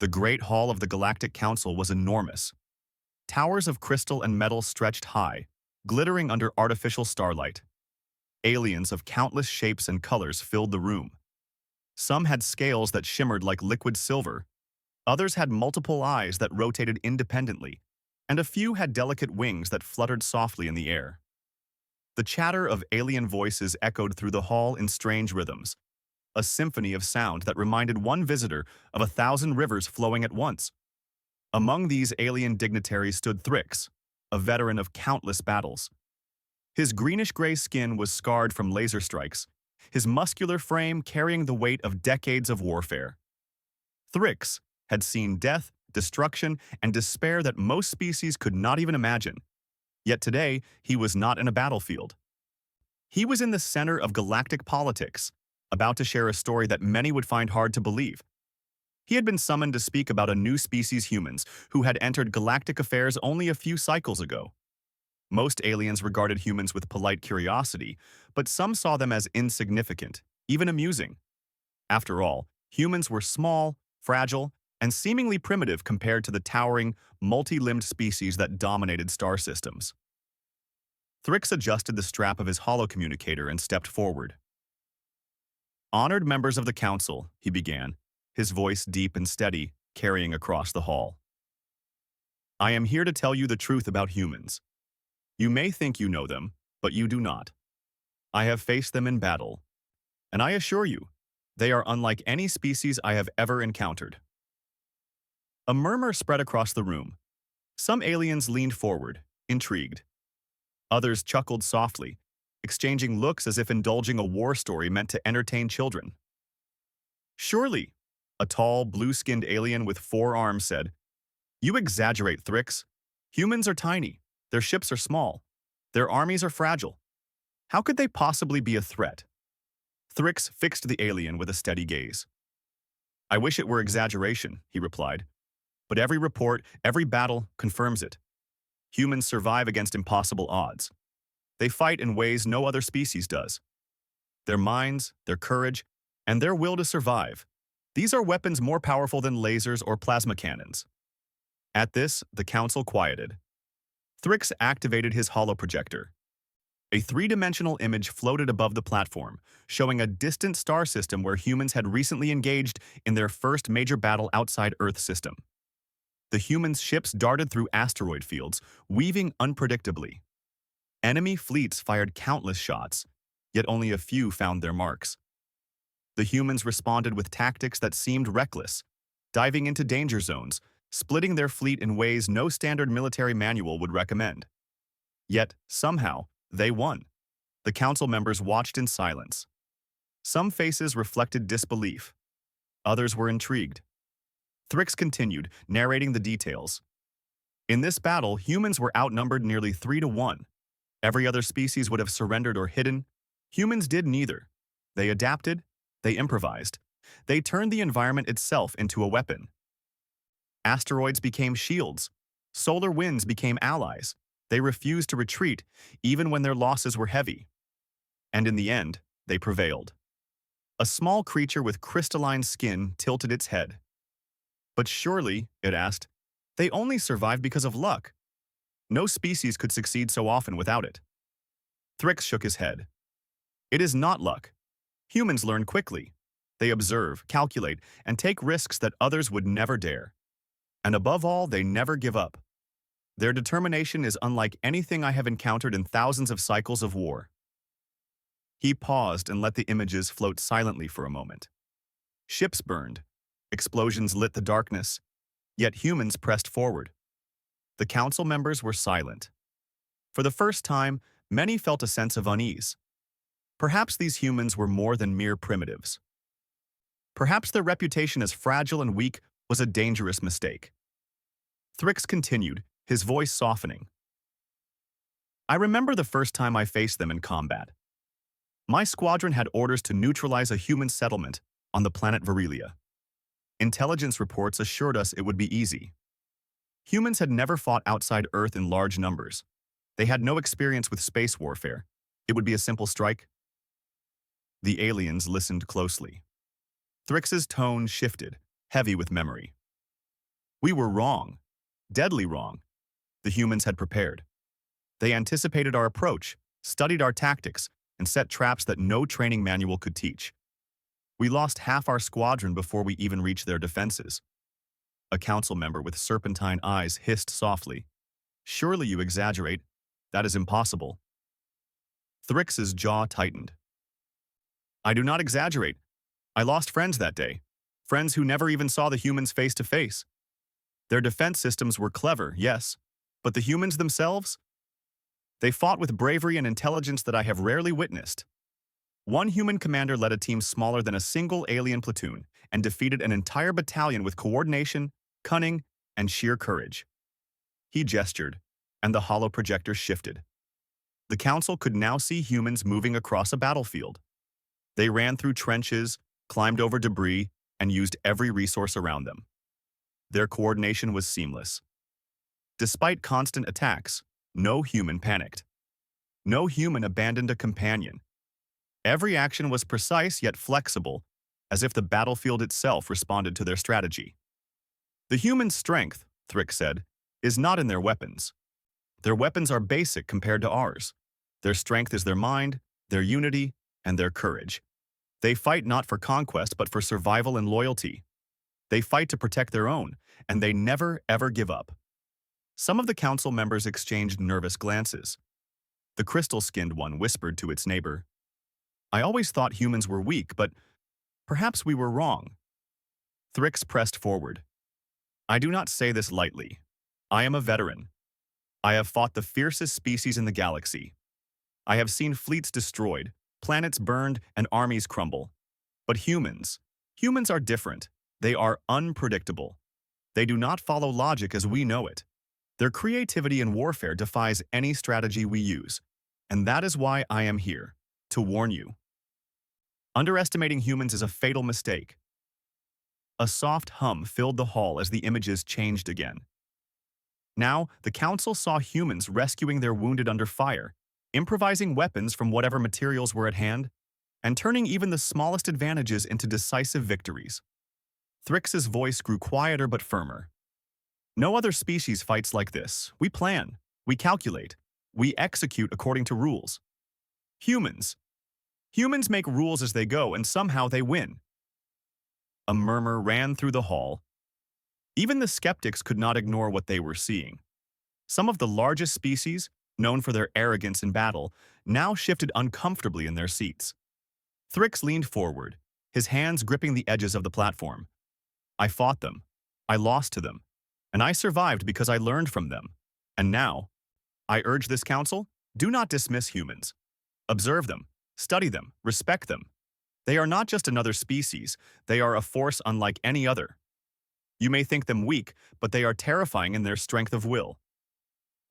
The Great Hall of the Galactic Council was enormous. Towers of crystal and metal stretched high, glittering under artificial starlight. Aliens of countless shapes and colors filled the room. Some had scales that shimmered like liquid silver, others had multiple eyes that rotated independently, and a few had delicate wings that fluttered softly in the air. The chatter of alien voices echoed through the hall in strange rhythms, a symphony of sound that reminded one visitor of 1,000 rivers flowing at once. Among these alien dignitaries stood Thrix, a veteran of countless battles. His greenish-gray skin was scarred from laser strikes, his muscular frame carrying the weight of decades of warfare. Thrix had seen death, destruction, and despair that most species could not even imagine. Yet today, he was not in a battlefield. He was in the center of galactic politics, about to share a story that many would find hard to believe. He had been summoned to speak about a new species, humans, who had entered galactic affairs only a few cycles ago. Most aliens regarded humans with polite curiosity, but some saw them as insignificant, even amusing. After all, humans were small, fragile, and seemingly primitive compared to the towering, multi-limbed species that dominated star systems. Thrix adjusted the strap of his holocommunicator and stepped forward. "Honored members of the Council," he began, his voice deep and steady, carrying across the hall. "I am here to tell you the truth about humans. You may think you know them, but you do not. I have faced them in battle, and I assure you, they are unlike any species I have ever encountered." A murmur spread across the room. Some aliens leaned forward, intrigued. Others chuckled softly, exchanging looks as if indulging a war story meant to entertain children. "Surely," a tall, blue-skinned alien with 4 arms said, "you exaggerate, Thrix. Humans are tiny, their ships are small, their armies are fragile. How could they possibly be a threat?" Thrix fixed the alien with a steady gaze. "I wish it were exaggeration," he replied. "But every report, every battle confirms it. Humans survive against impossible odds. They fight in ways no other species does. Their minds, their courage, and their will to survive. These are weapons more powerful than lasers or plasma cannons." At this, the council quieted. Thrix activated his holoprojector. A 3-dimensional image floated above the platform, showing a distant star system where humans had recently engaged in their first major battle outside Earth system. The humans' ships darted through asteroid fields, weaving unpredictably. Enemy fleets fired countless shots, yet only a few found their marks. The humans responded with tactics that seemed reckless, diving into danger zones, splitting their fleet in ways no standard military manual would recommend. Yet, somehow, they won. The council members watched in silence. Some faces reflected disbelief. Others were intrigued. Thrix continued, narrating the details. "In this battle, humans were outnumbered nearly 3 to 1. Every other species would have surrendered or hidden. Humans did neither. They adapted, they improvised. They turned the environment itself into a weapon. Asteroids became shields. Solar winds became allies. They refused to retreat, even when their losses were heavy. And in the end, they prevailed." A small creature with crystalline skin tilted its head. "But surely," it asked, "they only survived because of luck. No species could succeed so often without it." Thrix shook his head. "It is not luck. Humans learn quickly. They observe, calculate, and take risks that others would never dare. And above all, they never give up. Their determination is unlike anything I have encountered in thousands of cycles of war." He paused and let the images float silently for a moment. Ships burned. Explosions lit the darkness. Yet humans pressed forward. The council members were silent. For the first time, many felt a sense of unease. Perhaps these humans were more than mere primitives. Perhaps their reputation as fragile and weak was a dangerous mistake. Thrix continued, his voice softening. "I remember the first time I faced them in combat. My squadron had orders to neutralize a human settlement on the planet Virelia. Intelligence reports assured us it would be easy. Humans had never fought outside Earth in large numbers. They had no experience with space warfare. It would be a simple strike." The aliens listened closely. Thrix's tone shifted, heavy with memory. We were wrong. Deadly wrong. The humans had prepared. They anticipated our approach, studied our tactics, and set traps that no training manual could teach. We lost half our squadron before we even reached their defenses. A council member with serpentine eyes hissed softly. Surely you exaggerate. That is impossible. Thrix's jaw tightened. I do not exaggerate. I lost friends that day. Friends who never even saw the humans face to face. Their defense systems were clever, yes, but the humans themselves? They fought with bravery and intelligence that I have rarely witnessed. One human commander led a team smaller than a single alien platoon and defeated an entire battalion with coordination, cunning, and sheer courage. He gestured, and the hollow projector shifted. The council could now see humans moving across a battlefield. They ran through trenches, climbed over debris, and used every resource around them. Their coordination was seamless. Despite constant attacks, no human panicked. No human abandoned a companion. Every action was precise yet flexible, as if the battlefield itself responded to their strategy. The human strength, Thrix said, is not in their weapons. Their weapons are basic compared to ours. Their strength is their mind, their unity, and their courage. They fight not for conquest but for survival and loyalty. They fight to protect their own, and they never, ever give up. Some of the council members exchanged nervous glances. The crystal-skinned one whispered to its neighbor, I always thought humans were weak, but perhaps we were wrong. Thrix pressed forward. I do not say this lightly. I am a veteran. I have fought the fiercest species in the galaxy. I have seen fleets destroyed, planets burned, and armies crumble. But humans are different. They are unpredictable. They do not follow logic as we know it. Their creativity in warfare defies any strategy we use. And that is why I am here, to warn you. Underestimating humans is a fatal mistake. A soft hum filled the hall as the images changed again. Now, the council saw humans rescuing their wounded under fire, improvising weapons from whatever materials were at hand, and turning even the smallest advantages into decisive victories. Thrix's voice grew quieter but firmer. No other species fights like this. We plan, we calculate, we execute according to rules. Humans make rules as they go, and somehow they win. A murmur ran through the hall. Even the skeptics could not ignore what they were seeing. Some of the largest species, known for their arrogance in battle, now shifted uncomfortably in their seats. Thrix leaned forward, his hands gripping the edges of the platform. I fought them. I lost to them. And I survived because I learned from them. And now, I urge this council, do not dismiss humans. Observe them, study them, respect them. They are not just another species, they are a force unlike any other. You may think them weak, but they are terrifying in their strength of will.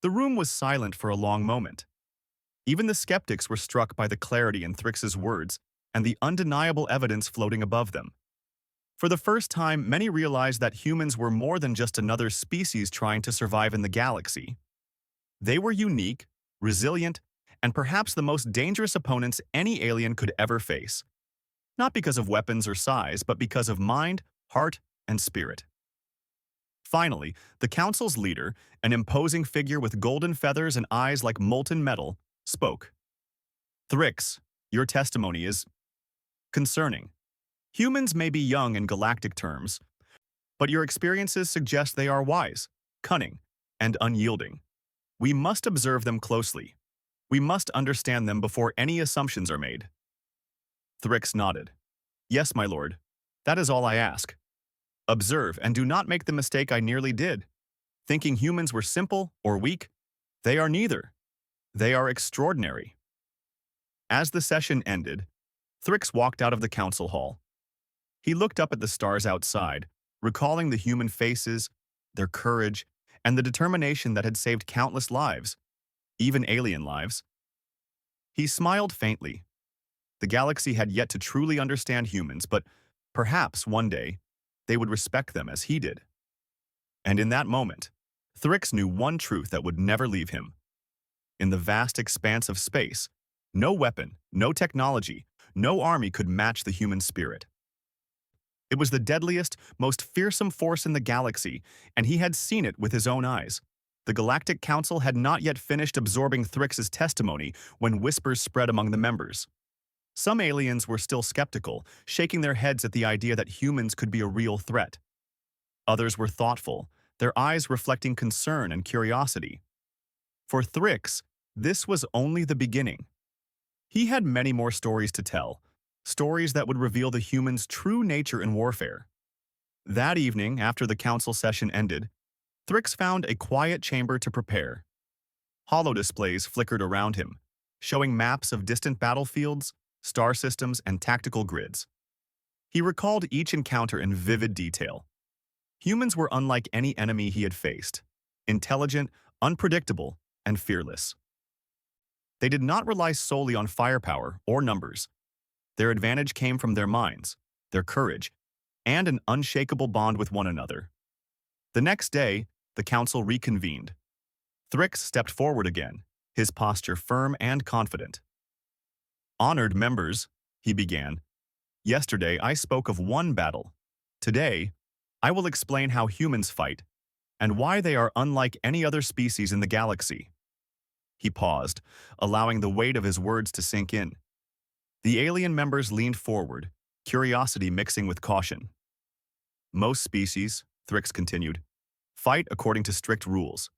The room was silent for a long moment. Even the skeptics were struck by the clarity in Thrix's words and the undeniable evidence floating above them. For the first time, many realized that humans were more than just another species trying to survive in the galaxy. They were unique, resilient, and perhaps the most dangerous opponents any alien could ever face. Not because of weapons or size, but because of mind, heart, and spirit. Finally, the council's leader, an imposing figure with golden feathers and eyes like molten metal, spoke. Thrix, your testimony is concerning. Humans may be young in galactic terms, but your experiences suggest they are wise, cunning, and unyielding. We must observe them closely. We must understand them before any assumptions are made. Thrix nodded. Yes, my lord. That is all I ask. Observe and do not make the mistake I nearly did. Thinking humans were simple or weak, they are neither. They are extraordinary. As the session ended, Thrix walked out of the council hall. He looked up at the stars outside, recalling the human faces, their courage, and the determination that had saved countless lives, even alien lives. He smiled faintly. The galaxy had yet to truly understand humans, but perhaps one day they would respect them as he did. And in that moment, Thrix knew one truth that would never leave him. In the vast expanse of space, no weapon, no technology, no army could match the human spirit. It was the deadliest, most fearsome force in the galaxy, and he had seen it with his own eyes. The Galactic Council had not yet finished absorbing Thrix's testimony when whispers spread among the members. Some aliens were still skeptical, shaking their heads at the idea that humans could be a real threat. Others were thoughtful, their eyes reflecting concern and curiosity. For Thrix, this was only the beginning. He had many more stories to tell, stories that would reveal the humans' true nature in warfare. That evening, after the council session ended, Thrix found a quiet chamber to prepare. Holodisplays flickered around him, showing maps of distant battlefields, star systems, and tactical grids. He recalled each encounter in vivid detail. Humans were unlike any enemy he had faced, intelligent, unpredictable, and fearless. They did not rely solely on firepower or numbers. Their advantage came from their minds, their courage, and an unshakable bond with one another. The next day, the council reconvened. Thrix stepped forward again, his posture firm and confident. "Honored members," he began, "yesterday I spoke of one battle. Today, I will explain how humans fight and why they are unlike any other species in the galaxy." He paused, allowing the weight of his words to sink in. The alien members leaned forward, curiosity mixing with caution. "Most species," Thrix continued, "fight according to strict rules.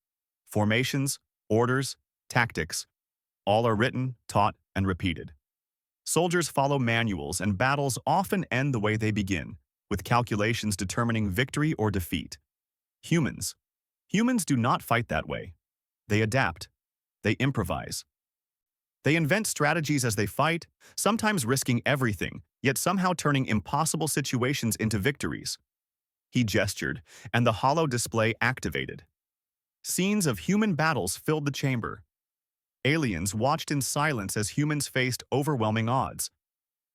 Formations, orders, tactics, all are written, taught, and repeated. Soldiers follow manuals, and battles often end the way they begin, with calculations determining victory or defeat. Humans do not fight that way. They adapt. They improvise. They invent strategies as they fight, sometimes risking everything, yet somehow turning impossible situations into victories." He gestured, and the holo display activated. Scenes of human battles filled the chamber. Aliens watched in silence as humans faced overwhelming odds.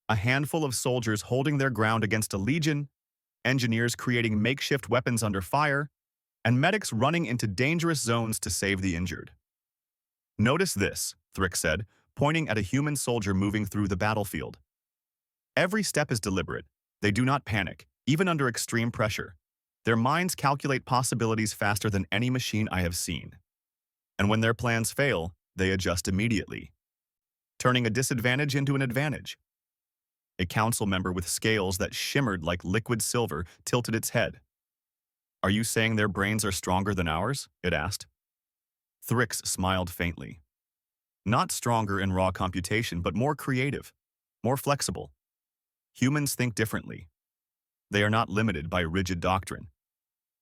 A handful of soldiers holding their ground against a legion, engineers creating makeshift weapons under fire, and medics running into dangerous zones to save the injured. "Notice this," Thrix said, pointing at a human soldier moving through the battlefield. "Every step is deliberate. They do not panic, even under extreme pressure. Their minds calculate possibilities faster than any machine I have seen. And when their plans fail, they adjust immediately, turning a disadvantage into an advantage." A council member with scales that shimmered like liquid silver tilted its head. "Are you saying their brains are stronger than ours?" it asked. Thrix smiled faintly. "Not stronger in raw computation, but more creative, more flexible. Humans think differently. They are not limited by rigid doctrine.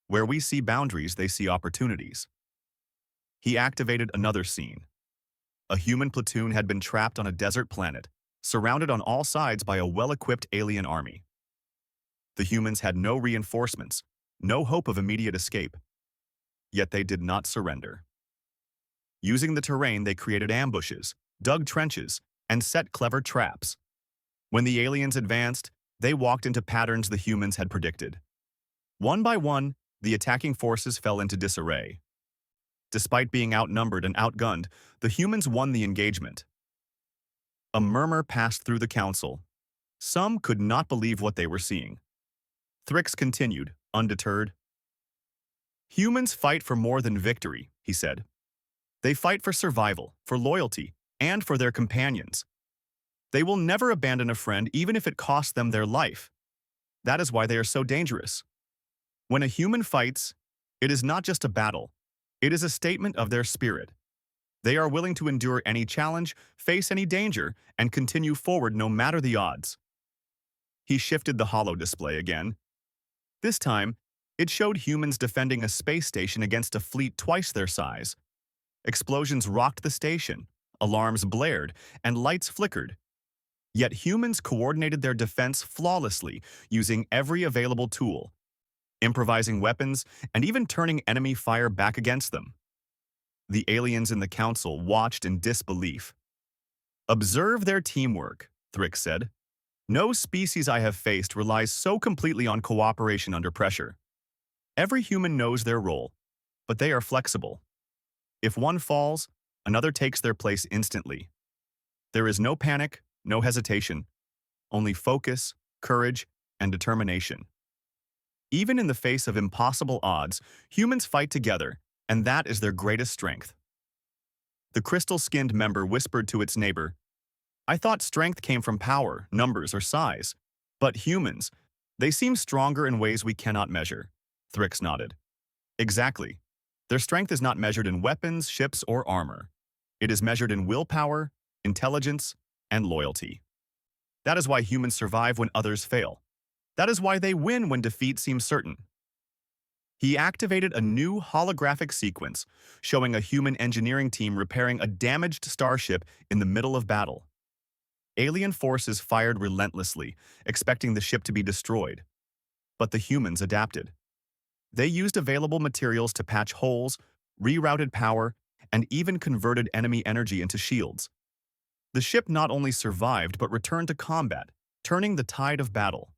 Where we see boundaries, they see opportunities." He activated another scene. A human platoon had been trapped on a desert planet, surrounded on all sides by a well-equipped alien army. The humans had no reinforcements, no hope of immediate escape. Yet they did not surrender. Using the terrain, they created ambushes, dug trenches, and set clever traps. When the aliens advanced, they walked into patterns the humans had predicted. One by one, the attacking forces fell into disarray. Despite being outnumbered and outgunned, the humans won the engagement. A murmur passed through the council. Some could not believe what they were seeing. Thrix continued, undeterred. "Humans fight for more than victory," he said. "They fight for survival, for loyalty, and for their companions. They will never abandon a friend even if it costs them their life. That is why they are so dangerous. When a human fights, it is not just a battle. It is a statement of their spirit. They are willing to endure any challenge, face any danger, and continue forward no matter the odds." He shifted the holo display again. This time, it showed humans defending a space station against a fleet twice their size. Explosions rocked the station, alarms blared, and lights flickered. Yet humans coordinated their defense flawlessly, using every available tool, improvising weapons, and even turning enemy fire back against them. The aliens in the council watched in disbelief. "Observe their teamwork," Thrix said. "No species I have faced relies so completely on cooperation under pressure. Every human knows their role, but they are flexible. If one falls, another takes their place instantly. There is no panic, no hesitation, only focus, courage, and determination. Even in the face of impossible odds, humans fight together, and that is their greatest strength. The crystal-skinned member whispered to its neighbor, "I thought strength came from power, numbers, or size. But humans, they seem stronger in ways we cannot measure." Thrix nodded. Exactly. Their strength is not measured in weapons, ships, or armor. It is measured in willpower, intelligence, and loyalty. That is why humans survive when others fail. That is why they win when defeat seems certain. He activated a new holographic sequence, showing a human engineering team repairing a damaged starship in the middle of battle. Alien forces fired relentlessly, expecting the ship to be destroyed. But the humans adapted. They used available materials to patch holes, rerouted power, and even converted enemy energy into shields. The ship not only survived but returned to combat, turning the tide of battle.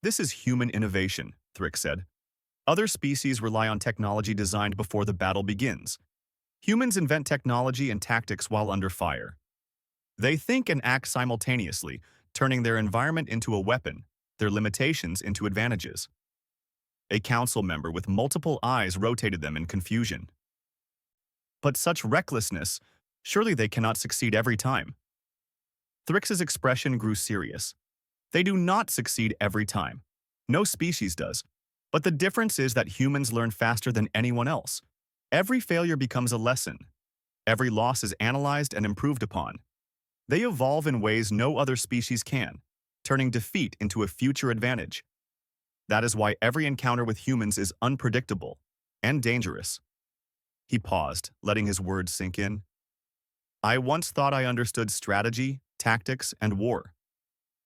"This is human innovation," Thrix said. "Other species rely on technology designed before the battle begins. Humans invent technology and tactics while under fire. They think and act simultaneously, turning their environment into a weapon, their limitations into advantages." A council member with multiple eyes rotated them in confusion. "But such recklessness, surely they cannot succeed every time." Thrix's expression grew serious. "They do not succeed every time. No species does. But the difference is that humans learn faster than anyone else. Every failure becomes a lesson. Every loss is analyzed and improved upon. They evolve in ways no other species can, turning defeat into a future advantage. That is why every encounter with humans is unpredictable and dangerous." He paused, letting his words sink in. "I once thought I understood strategy, tactics, and war.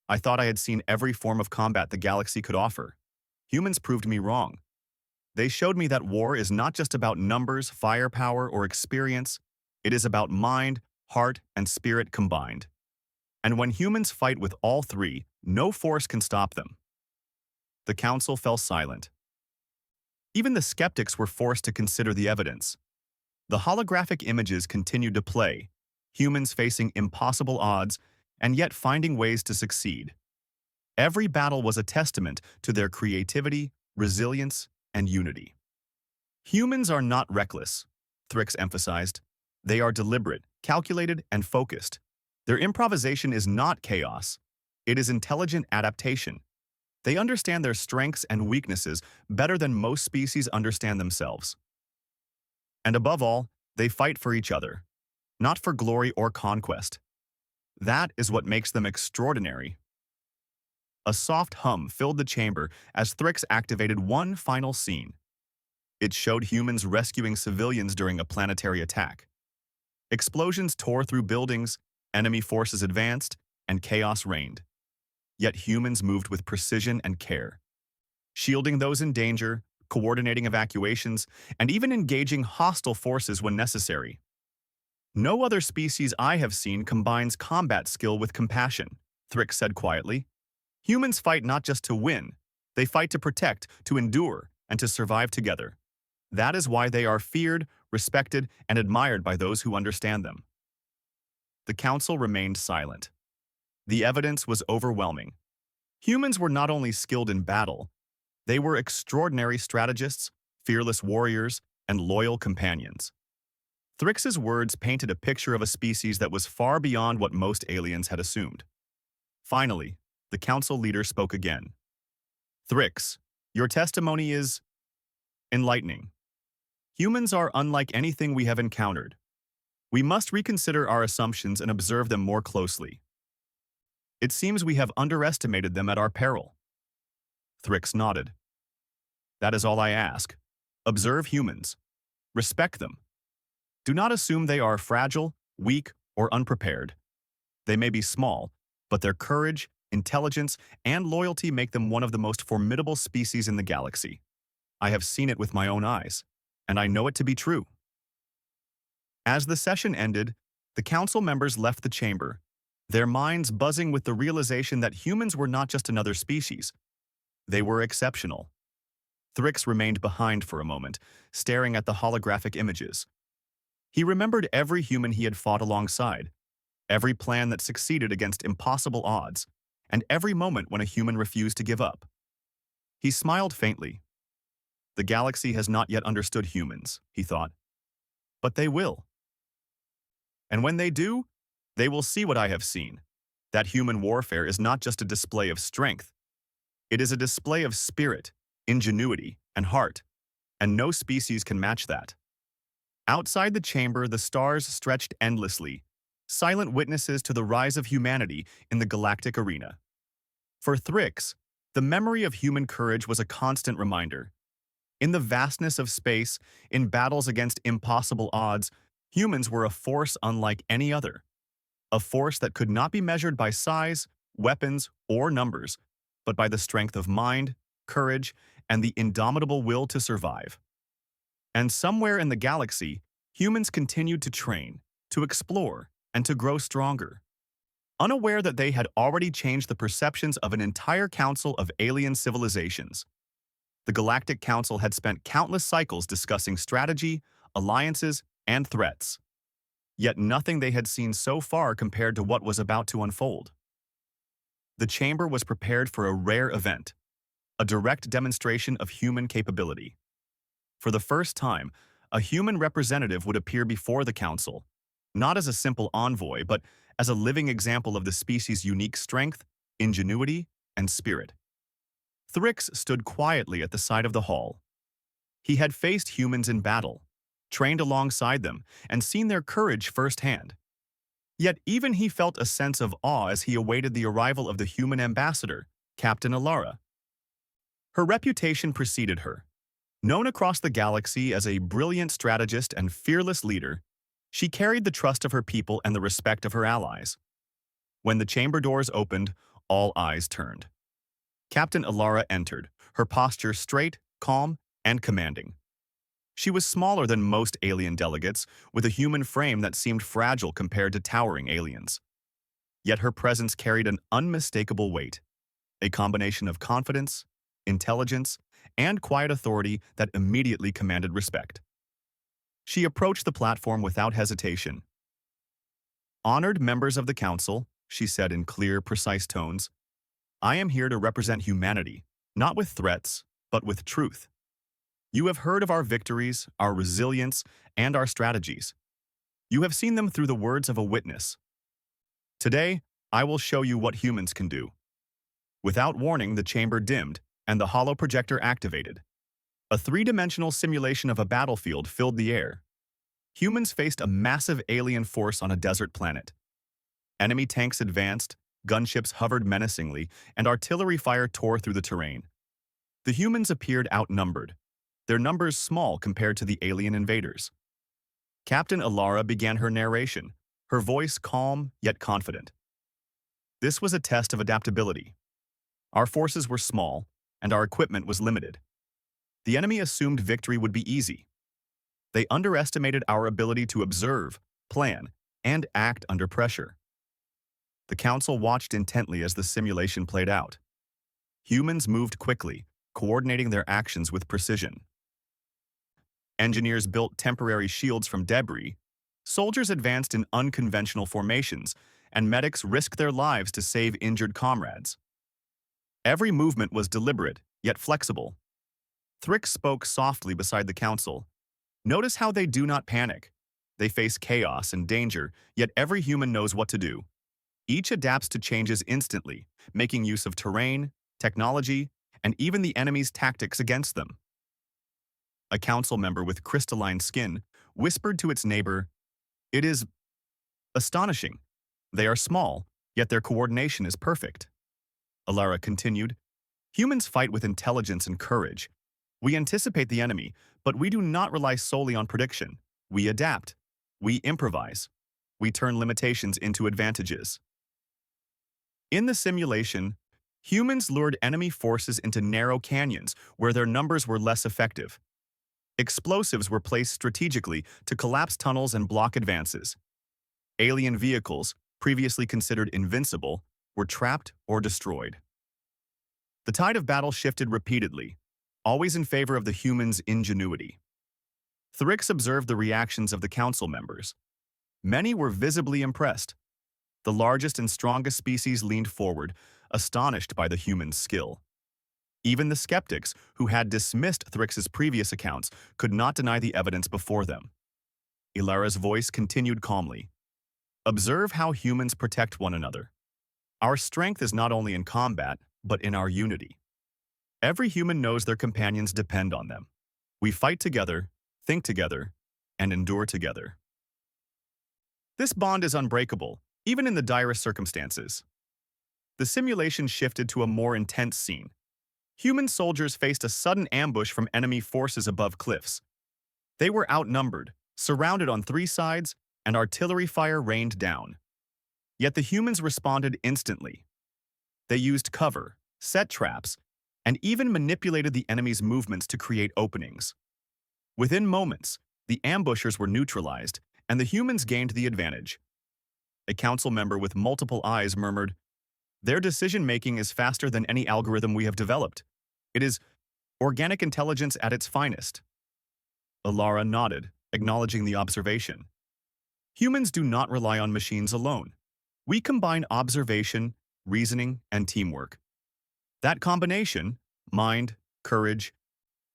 I thought I had seen every form of combat the galaxy could offer. Humans proved me wrong. They showed me that war is not just about numbers, firepower, or experience. It is about mind, heart, and spirit combined. And when humans fight with all three, no force can stop them." The council fell silent. Even the skeptics were forced to consider the evidence. The holographic images continued to play, humans facing impossible odds and yet finding ways to succeed. Every battle was a testament to their creativity, resilience, and unity. "Humans are not reckless," Thrix emphasized. "They are deliberate, calculated, and focused. Their improvisation is not chaos. It is intelligent adaptation. They understand their strengths and weaknesses better than most species understand themselves. And above all, they fight for each other, not for glory or conquest. That is what makes them extraordinary." A soft hum filled the chamber as Thrix activated one final scene. It showed humans rescuing civilians during a planetary attack. Explosions tore through buildings, enemy forces advanced, and chaos reigned. Yet humans moved with precision and care, shielding those in danger, coordinating evacuations, and even engaging hostile forces when necessary. "No other species I have seen combines combat skill with compassion," Thrix said quietly. "Humans fight not just to win, they fight to protect, to endure, and to survive together. That is why they are feared, respected, and admired by those who understand them." The council remained silent. The evidence was overwhelming. Humans were not only skilled in battle, they were extraordinary strategists, fearless warriors, and loyal companions. Thrix's words painted a picture of a species that was far beyond what most aliens had assumed. Finally, the council leader spoke again. "Thrix, your testimony is enlightening. Humans are unlike anything we have encountered. We must reconsider our assumptions and observe them more closely. It seems we have underestimated them at our peril." Thrix nodded. "That is all I ask. Observe humans. Respect them. Do not assume they are fragile, weak, or unprepared. They may be small, but their courage, intelligence, and loyalty make them one of the most formidable species in the galaxy. I have seen it with my own eyes, and I know it to be true." As the session ended, the council members left the chamber, their minds buzzing with the realization that humans were not just another species. They were exceptional. Thrix remained behind for a moment, staring at the holographic images. He remembered every human he had fought alongside, every plan that succeeded against impossible odds, and every moment when a human refused to give up. He smiled faintly. The galaxy has not yet understood humans, he thought. But they will. And when they do, they will see what I have seen. That human warfare is not just a display of strength. It is a display of spirit, ingenuity, and heart, and no species can match that. Outside the chamber, the stars stretched endlessly, silent witnesses to the rise of humanity in the galactic arena. For Thrix, the memory of human courage was a constant reminder. In the vastness of space, in battles against impossible odds, humans were a force unlike any other. A force that could not be measured by size, weapons, or numbers, but by the strength of mind, courage, and the indomitable will to survive. And somewhere in the galaxy, humans continued to train, to explore, and to grow stronger. Unaware that they had already changed the perceptions of an entire council of alien civilizations. The Galactic Council had spent countless cycles discussing strategy, alliances, and threats. Yet nothing they had seen so far compared to what was about to unfold. The chamber was prepared for a rare event, a direct demonstration of human capability. For the first time, a human representative would appear before the council, not as a simple envoy, but as a living example of the species' unique strength, ingenuity, and spirit. Thrix stood quietly at the side of the hall. He had faced humans in battle, trained alongside them, and seen their courage firsthand. Yet even he felt a sense of awe as he awaited the arrival of the human ambassador, Captain Alara. Her reputation preceded her. Known across the galaxy as a brilliant strategist and fearless leader, she carried the trust of her people and the respect of her allies. When the chamber doors opened, all eyes turned. Captain Alara entered, her posture straight, calm, and commanding. She was smaller than most alien delegates, with a human frame that seemed fragile compared to towering aliens. Yet her presence carried an unmistakable weight, a combination of confidence, intelligence, and quiet authority that immediately commanded respect. She approached the platform without hesitation. "Honored members of the Council," she said in clear, precise tones, "I am here to represent humanity, not with threats, but with truth. You have heard of our victories, our resilience, and our strategies. You have seen them through the words of a witness. Today, I will show you what humans can do." Without warning, the chamber dimmed, and the holo projector activated. A three-dimensional simulation of a battlefield filled the air. Humans faced a massive alien force on a desert planet. Enemy tanks advanced, gunships hovered menacingly, and artillery fire tore through the terrain. The humans appeared outnumbered, their numbers small compared to the alien invaders. Captain Alara began her narration, her voice calm yet confident. This was a test of adaptability. Our forces were small, and our equipment was limited. The enemy assumed victory would be easy. They underestimated our ability to observe, plan, and act under pressure. The Council watched intently as the simulation played out. Humans moved quickly, coordinating their actions with precision. Engineers built temporary shields from debris, soldiers advanced in unconventional formations, and medics risked their lives to save injured comrades. Every movement was deliberate, yet flexible. Thrix spoke softly beside the Council. "Notice how they do not panic. They face chaos and danger, yet every human knows what to do. Each adapts to changes instantly, making use of terrain, technology, and even the enemy's tactics against them." A council member with crystalline skin whispered to its neighbor, "It is astonishing. They are small, yet their coordination is perfect." Alara continued, "Humans fight with intelligence and courage. We anticipate the enemy, but we do not rely solely on prediction. We adapt. We improvise. We turn limitations into advantages." In the simulation, humans lured enemy forces into narrow canyons where their numbers were less effective. Explosives were placed strategically to collapse tunnels and block advances. Alien vehicles, previously considered invincible, were trapped or destroyed. The tide of battle shifted repeatedly, always in favor of the humans' ingenuity. Thrix observed the reactions of the council members. Many were visibly impressed. The largest and strongest species leaned forward, astonished by the humans' skill. Even the skeptics, who had dismissed Thrix's previous accounts, could not deny the evidence before them. Ilara's voice continued calmly. Observe how humans protect one another. Our strength is not only in combat, but in our unity. Every human knows their companions depend on them. We fight together, think together, and endure together. This bond is unbreakable, even in the direst circumstances. The simulation shifted to a more intense scene. Human soldiers faced a sudden ambush from enemy forces above cliffs. They were outnumbered, surrounded on 3 sides, and artillery fire rained down. Yet the humans responded instantly. They used cover, set traps, and even manipulated the enemy's movements to create openings. Within moments, the ambushers were neutralized, and the humans gained the advantage. A council member with multiple eyes murmured, "Their decision-making is faster than any algorithm we have developed. It is organic intelligence at its finest." Ilara nodded, acknowledging the observation. Humans do not rely on machines alone. We combine observation, reasoning, and teamwork. That combination, mind, courage,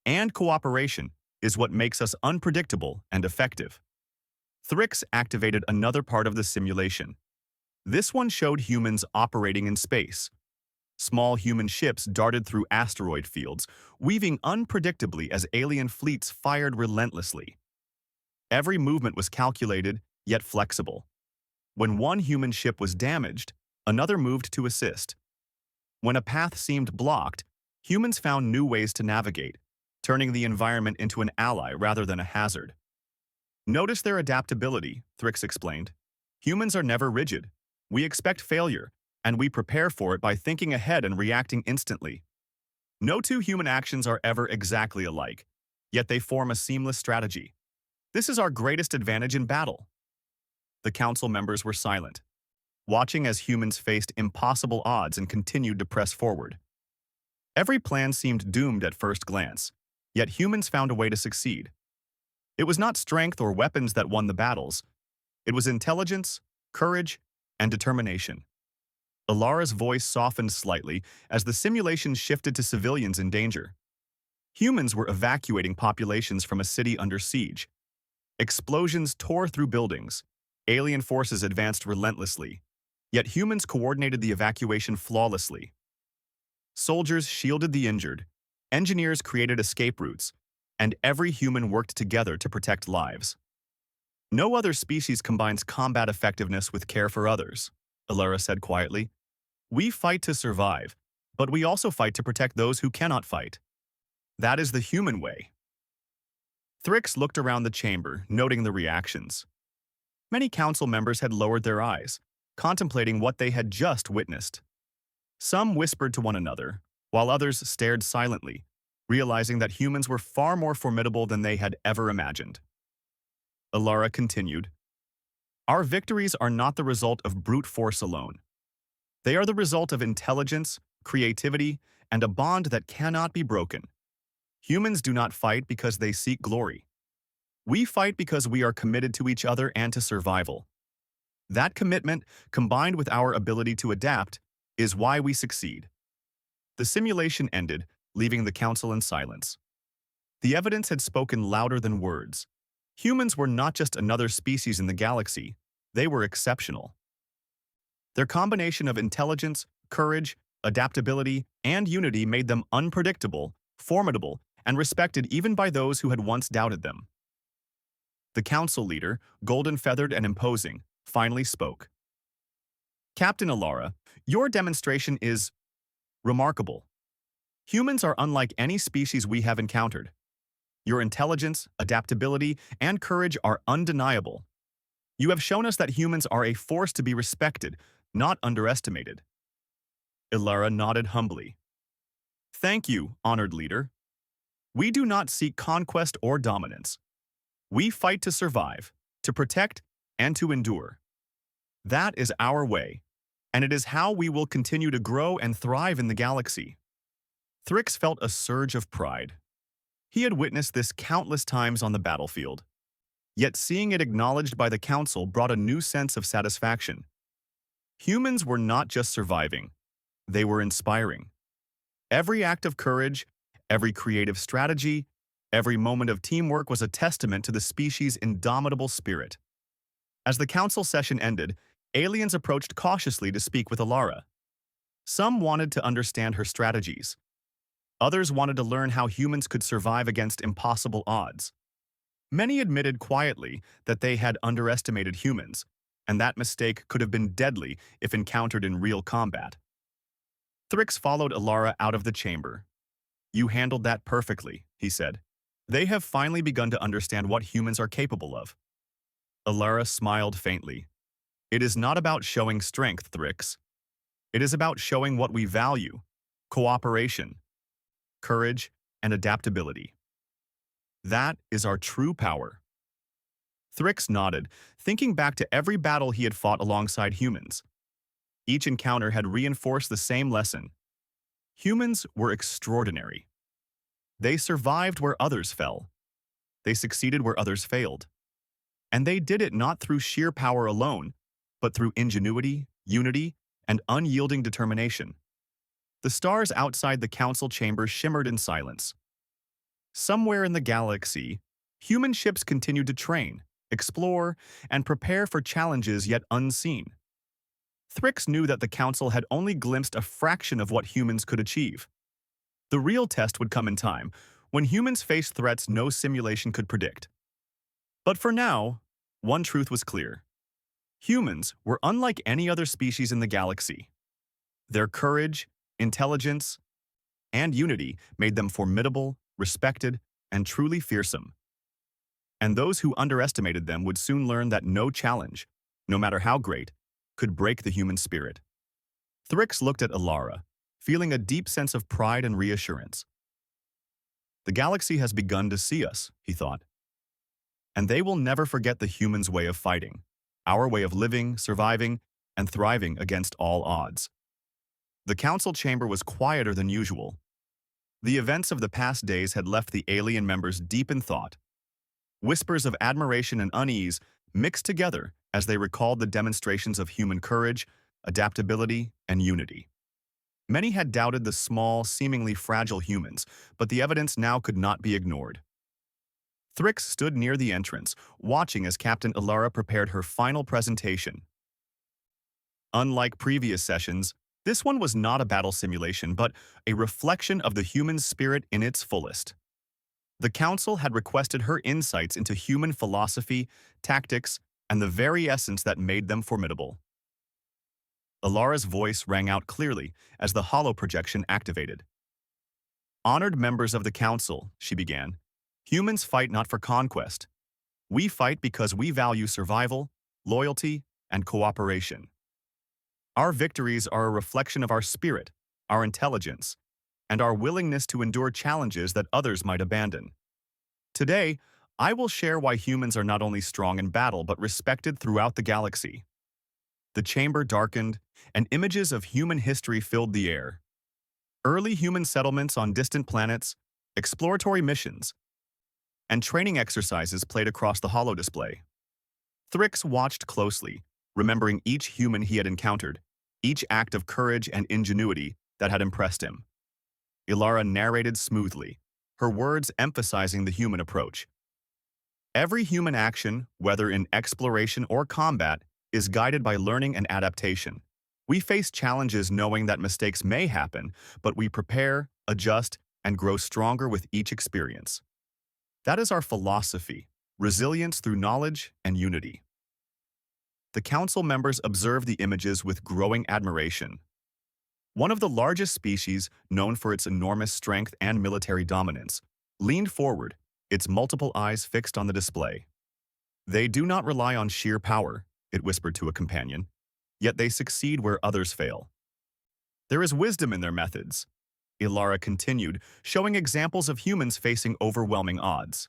and cooperation, is what makes us unpredictable and effective. Thrix activated another part of the simulation. This one showed humans operating in space. Small human ships darted through asteroid fields, weaving unpredictably as alien fleets fired relentlessly. Every movement was calculated, yet flexible. When one human ship was damaged, another moved to assist. When a path seemed blocked, humans found new ways to navigate, turning the environment into an ally rather than a hazard. Notice their adaptability, Thrix explained. Humans are never rigid. We expect failure, and we prepare for it by thinking ahead and reacting instantly. No 2 human actions are ever exactly alike, yet they form a seamless strategy. This is our greatest advantage in battle. The council members were silent, watching as humans faced impossible odds and continued to press forward. Every plan seemed doomed at first glance, yet humans found a way to succeed. It was not strength or weapons that won the battles. It was intelligence, courage, and determination. Ilara's voice softened slightly as the simulation shifted to civilians in danger. Humans were evacuating populations from a city under siege. Explosions tore through buildings. Alien forces advanced relentlessly, yet humans coordinated the evacuation flawlessly. Soldiers shielded the injured, engineers created escape routes, and every human worked together to protect lives. No other species combines combat effectiveness with care for others, Ilara said quietly. We fight to survive, but we also fight to protect those who cannot fight. That is the human way. Thrix looked around the chamber, noting the reactions. Many council members had lowered their eyes, contemplating what they had just witnessed. Some whispered to one another, while others stared silently, realizing that humans were far more formidable than they had ever imagined. Ilara continued, "Our victories are not the result of brute force alone. They are the result of intelligence, creativity, and a bond that cannot be broken. Humans do not fight because they seek glory. We fight because we are committed to each other and to survival. That commitment, combined with our ability to adapt, is why we succeed." The simulation ended, leaving the council in silence. The evidence had spoken louder than words. Humans were not just another species in the galaxy, they were exceptional. Their combination of intelligence, courage, adaptability, and unity made them unpredictable, formidable, and respected even by those who had once doubted them. The council leader, golden-feathered and imposing, finally spoke. "Captain Ilara, your demonstration is remarkable. Humans are unlike any species we have encountered. Your intelligence, adaptability, and courage are undeniable. You have shown us that humans are a force to be respected, not underestimated." Ilara nodded humbly. "Thank you, honored leader. We do not seek conquest or dominance. We fight to survive, to protect, and to endure. That is our way, and it is how we will continue to grow and thrive in the galaxy." Thrix felt a surge of pride. He had witnessed this countless times on the battlefield. Yet seeing it acknowledged by the council brought a new sense of satisfaction. Humans were not just surviving. They were inspiring. Every act of courage, every creative strategy, every moment of teamwork was a testament to the species' indomitable spirit. As the council session ended, aliens approached cautiously to speak with Alara. Some wanted to understand her strategies. Others wanted to learn how humans could survive against impossible odds. Many admitted quietly that they had underestimated humans, and that mistake could have been deadly if encountered in real combat. Thrix followed Alara out of the chamber. "You handled that perfectly," he said. "They have finally begun to understand what humans are capable of." Alara smiled faintly. "It is not about showing strength, Thrix. It is about showing what we value: cooperation, courage, and adaptability. That is our true power." Thrix nodded, thinking back to every battle he had fought alongside humans. Each encounter had reinforced the same lesson. Humans were extraordinary. They survived where others fell. They succeeded where others failed. And they did it not through sheer power alone, but through ingenuity, unity, and unyielding determination. The stars outside the council chamber shimmered in silence. Somewhere in the galaxy, human ships continued to train, explore, and prepare for challenges yet unseen. Thrix knew that the council had only glimpsed a fraction of what humans could achieve. The real test would come in time, when humans faced threats no simulation could predict. But for now, one truth was clear. Humans were unlike any other species in the galaxy. Their courage, intelligence, and unity made them formidable, respected, and truly fearsome. And those who underestimated them would soon learn that no challenge, no matter how great, could break the human spirit. Thrix looked at Alara, feeling a deep sense of pride and reassurance. The galaxy has begun to see us, he thought. And they will never forget the humans' way of fighting, our way of living, surviving, and thriving against all odds. The council chamber was quieter than usual. The events of the past days had left the alien members deep in thought. Whispers of admiration and unease mixed together as they recalled the demonstrations of human courage, adaptability, and unity. Many had doubted the small, seemingly fragile humans, but the evidence now could not be ignored. Thrix stood near the entrance, watching as Captain Alara prepared her final presentation. Unlike previous sessions, this one was not a battle simulation, but a reflection of the human spirit in its fullest. The Council had requested her insights into human philosophy, tactics, and the very essence that made them formidable. Alara's voice rang out clearly as the holo projection activated. "Honored members of the Council," she began, "humans fight not for conquest. We fight because we value survival, loyalty, and cooperation. Our victories are a reflection of our spirit, our intelligence, and our willingness to endure challenges that others might abandon. Today, I will share why humans are not only strong in battle but respected throughout the galaxy." The chamber darkened, and images of human history filled the air. Early human settlements on distant planets, exploratory missions, and training exercises played across the holo display. Thrix watched closely, remembering each human he had encountered, each act of courage and ingenuity that had impressed him. Alara narrated smoothly, her words emphasizing the human approach. Every human action, whether in exploration or combat, is guided by learning and adaptation. We face challenges knowing that mistakes may happen, but we prepare, adjust, and grow stronger with each experience. That is our philosophy, resilience through knowledge and unity. The council members observed the images with growing admiration. One of the largest species, known for its enormous strength and military dominance, leaned forward, its multiple eyes fixed on the display. "They do not rely on sheer power," it whispered to a companion, "yet they succeed where others fail. There is wisdom in their methods," Alara continued, showing examples of humans facing overwhelming odds.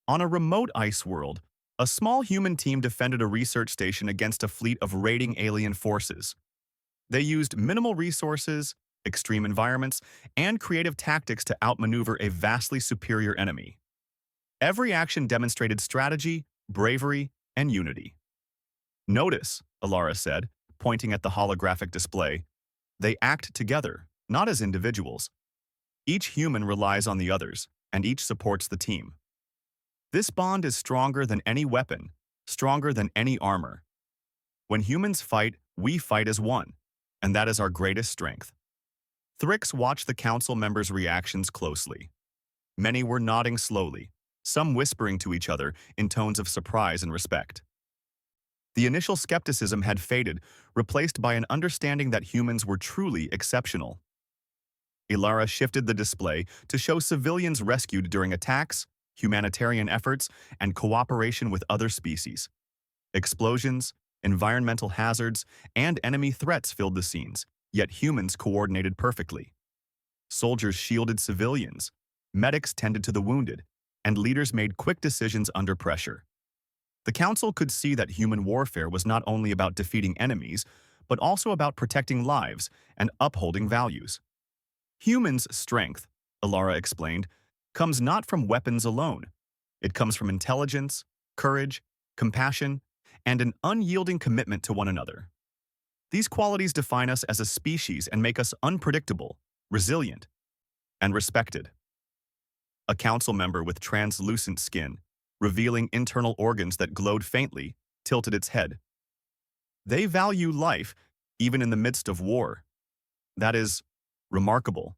On a remote ice world, a small human team defended a research station against a fleet of raiding alien forces. They used minimal resources, extreme environments, and creative tactics to outmaneuver a vastly superior enemy. Every action demonstrated strategy, bravery, and unity. "Notice," Alara said, pointing at the holographic display, They act together, not as individuals. Each human relies on the others, and each supports the team. This bond is stronger than any weapon, stronger than any armor. When humans fight, we fight as one, and that is our greatest strength. Thrix watched the council members' reactions closely. Many were nodding slowly, some whispering to each other in tones of surprise and respect. The initial skepticism had faded, replaced by an understanding that humans were truly exceptional. Ilara shifted the display to show civilians rescued during attacks, humanitarian efforts, and cooperation with other species. Explosions, environmental hazards, and enemy threats filled the scenes, yet humans coordinated perfectly. Soldiers shielded civilians, medics tended to the wounded, and leaders made quick decisions under pressure. The Council could see that human warfare was not only about defeating enemies, but also about protecting lives and upholding values. Humans' strength, Ilara explained, comes not from weapons alone. It comes from intelligence, courage, compassion, and an unyielding commitment to one another. These qualities define us as a species and make us unpredictable, resilient, and respected. A council member with translucent skin, revealing internal organs that glowed faintly, tilted its head. They value life, even in the midst of war. That is remarkable.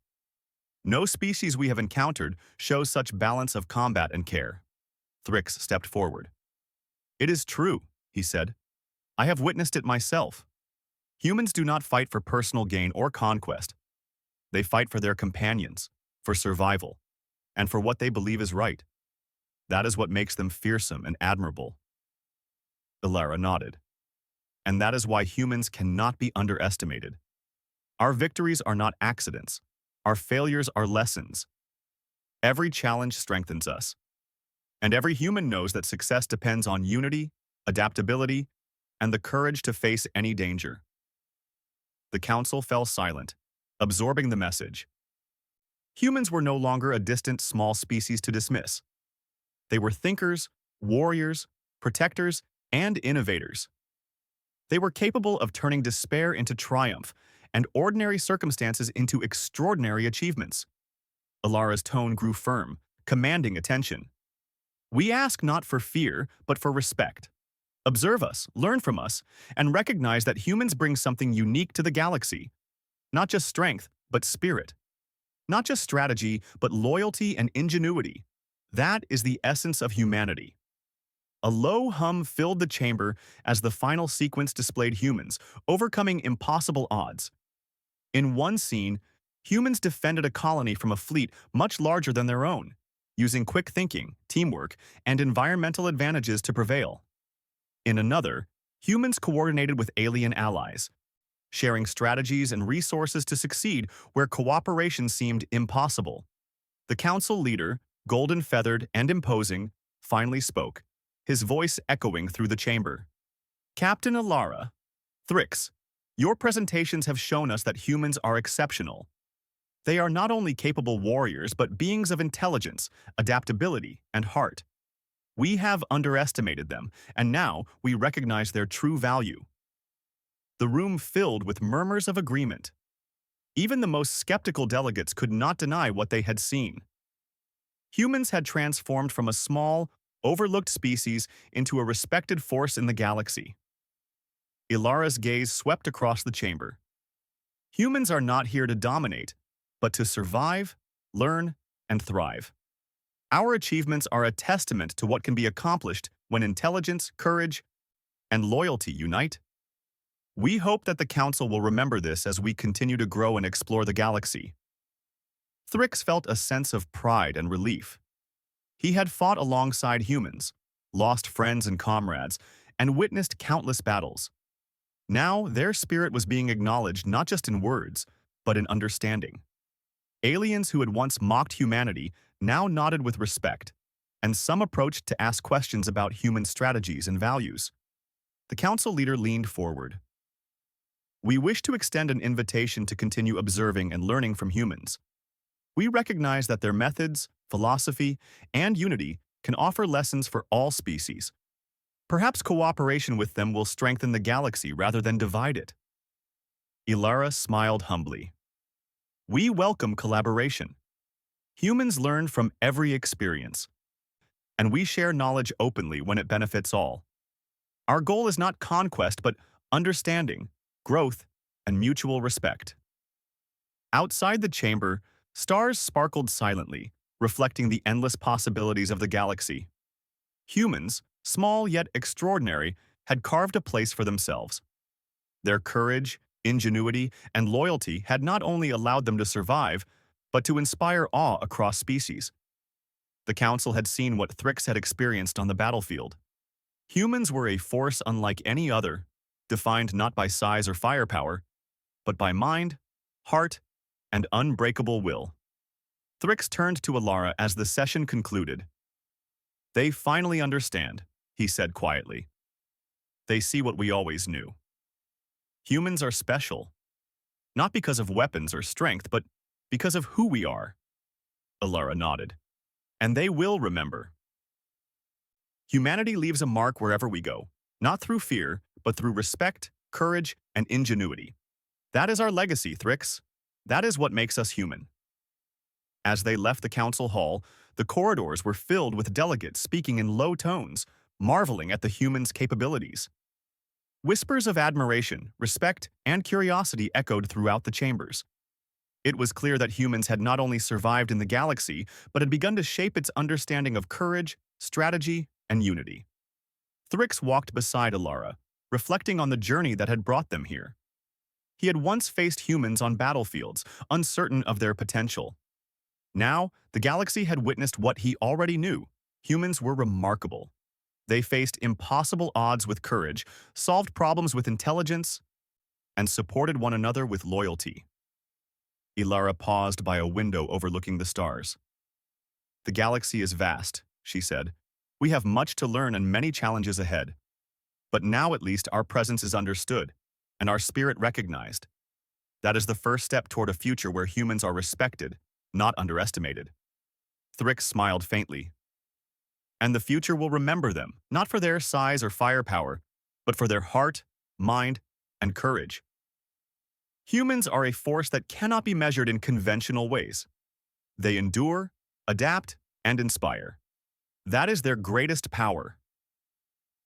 No species we have encountered shows such balance of combat and care. Thrix stepped forward. It is true, he said. I have witnessed it myself. Humans do not fight for personal gain or conquest. They fight for their companions, for survival, and for what they believe is right. That is what makes them fearsome and admirable. Ilara nodded. And that is why humans cannot be underestimated. Our victories are not accidents. Our failures are lessons. Every challenge strengthens us. And every human knows that success depends on unity, adaptability, and the courage to face any danger. The council fell silent, absorbing the message. Humans were no longer a distant small species to dismiss. They were thinkers, warriors, protectors, and innovators. They were capable of turning despair into triumph and ordinary circumstances into extraordinary achievements. Ilara's tone grew firm, commanding attention. We ask not for fear, but for respect. Observe us, learn from us, and recognize that humans bring something unique to the galaxy. Not just strength, but spirit. Not just strategy, but loyalty and ingenuity. That is the essence of humanity. A low hum filled the chamber as the final sequence displayed humans, overcoming impossible odds. In one scene, humans defended a colony from a fleet much larger than their own, using quick thinking, teamwork, and environmental advantages to prevail. In another, humans coordinated with alien allies, sharing strategies and resources to succeed where cooperation seemed impossible. The council leader, golden-feathered and imposing, finally spoke, his voice echoing through the chamber. Captain Ilara, Thrix, your presentations have shown us that humans are exceptional. They are not only capable warriors, but beings of intelligence, adaptability, and heart. We have underestimated them, and now we recognize their true value. The room filled with murmurs of agreement. Even the most skeptical delegates could not deny what they had seen. Humans had transformed from a small, overlooked species into a respected force in the galaxy. Ilara's gaze swept across the chamber. Humans are not here to dominate, but to survive, learn, and thrive. Our achievements are a testament to what can be accomplished when intelligence, courage, and loyalty unite. We hope that the Council will remember this as we continue to grow and explore the galaxy. Thrix felt a sense of pride and relief. He had fought alongside humans, lost friends and comrades, and witnessed countless battles. Now, their spirit was being acknowledged not just in words, but in understanding. Aliens who had once mocked humanity now nodded with respect, and some approached to ask questions about human strategies and values. The council leader leaned forward. We wish to extend an invitation to continue observing and learning from humans. We recognize that their methods, philosophy, and unity can offer lessons for all species. Perhaps cooperation with them will strengthen the galaxy rather than divide it. Ilara smiled humbly. We welcome collaboration. Humans learn from every experience, and we share knowledge openly when it benefits all. Our goal is not conquest, but understanding, growth, and mutual respect. Outside the chamber, stars sparkled silently, reflecting the endless possibilities of the galaxy. Humans, small yet extraordinary, had carved a place for themselves. Their courage, ingenuity, and loyalty had not only allowed them to survive, but to inspire awe across species. The Council had seen what Thrix had experienced on the battlefield. Humans were a force unlike any other, defined not by size or firepower, but by mind, heart, and unbreakable will. Thrix turned to Ilara as the session concluded. They finally understand, he said quietly. They see what we always knew. Humans are special, not because of weapons or strength, but because of who we are. Ilara nodded. And they will remember. Humanity leaves a mark wherever we go, not through fear, but through respect, courage, and ingenuity. That is our legacy, Thrix. That is what makes us human. As they left the council hall, the corridors were filled with delegates speaking in low tones, marveling at the humans' capabilities. Whispers of admiration, respect, and curiosity echoed throughout the chambers. It was clear that humans had not only survived in the galaxy, but had begun to shape its understanding of courage, strategy, and unity. Thrix walked beside Ilara, reflecting on the journey that had brought them here. He had once faced humans on battlefields, uncertain of their potential. Now, the galaxy had witnessed what he already knew. Humans were remarkable. They faced impossible odds with courage, solved problems with intelligence, and supported one another with loyalty. Ilara paused by a window overlooking the stars. The galaxy is vast, she said. We have much to learn and many challenges ahead. But now at least our presence is understood, and our spirit recognized. That is the first step toward a future where humans are respected, not underestimated. Thrix smiled faintly. And the future will remember them, not for their size or firepower, but for their heart, mind, and courage. Humans are a force that cannot be measured in conventional ways. They endure, adapt, and inspire. That is their greatest power.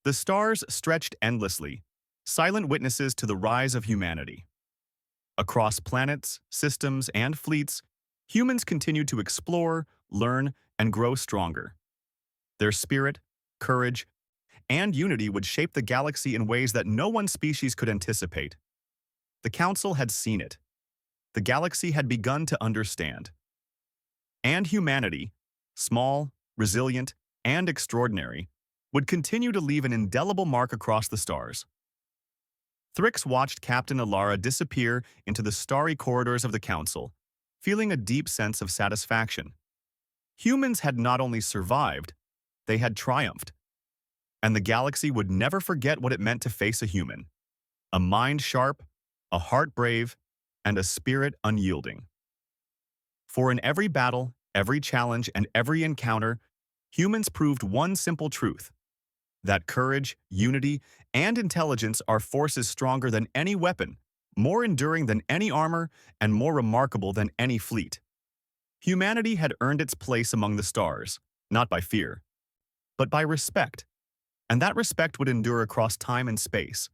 The stars stretched endlessly, silent witnesses to the rise of humanity. Across planets, systems, and fleets, humans continued to explore, learn, and grow stronger. Their spirit, courage, and unity would shape the galaxy in ways that no one species could anticipate. The Council had seen it. The galaxy had begun to understand. And humanity, small, resilient, and extraordinary, would continue to leave an indelible mark across the stars. Thrix watched Captain Ilara disappear into the starry corridors of the Council, feeling a deep sense of satisfaction. Humans had not only survived, they had triumphed. And the galaxy would never forget what it meant to face a human. A mind sharp, a heart brave, and a spirit unyielding. For in every battle, every challenge, and every encounter, humans proved one simple truth: that courage, unity, and intelligence are forces stronger than any weapon, more enduring than any armor, and more remarkable than any fleet. Humanity had earned its place among the stars, not by fear, but by respect, and that respect would endure across time and space.